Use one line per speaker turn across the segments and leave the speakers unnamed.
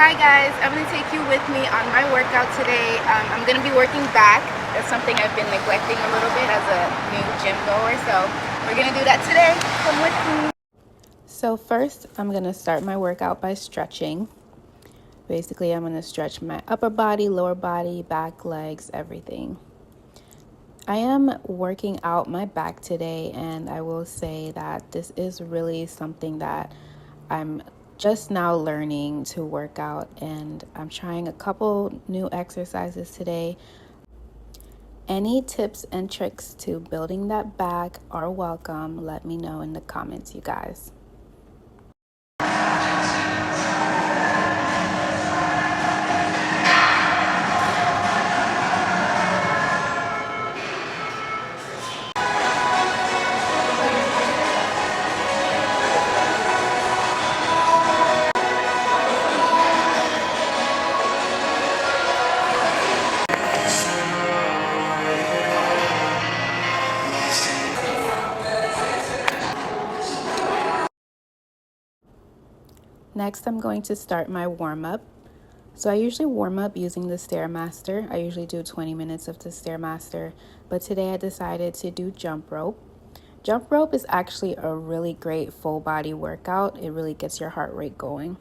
Hi guys, I'm going to take you with me on my workout today. I'm going to be working back. That's something I've been neglecting a little bit as a new gym goer, so we're going to do that today. Come with me. So first, I'm going to start my workout by stretching. Basically, I'm going to stretch my upper body, lower body, back, legs, everything. I am working out my back today, and I will say that this is really something that I'm just now learning to work out, and I'm trying a couple new exercises today. Any tips and tricks to building that back are welcome. Let me know in the comments, you guys. Next, I'm going to start my warm-up. So I usually warm up using the Stairmaster. I usually do 20 minutes of the Stairmaster, but today I decided to do jump rope. Jump rope is actually a really great full body workout. It really gets your heart rate going.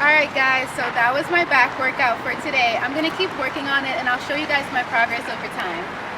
Alright guys, so that was my back workout for today. I'm going to keep working on it and I'll show you guys my progress over time.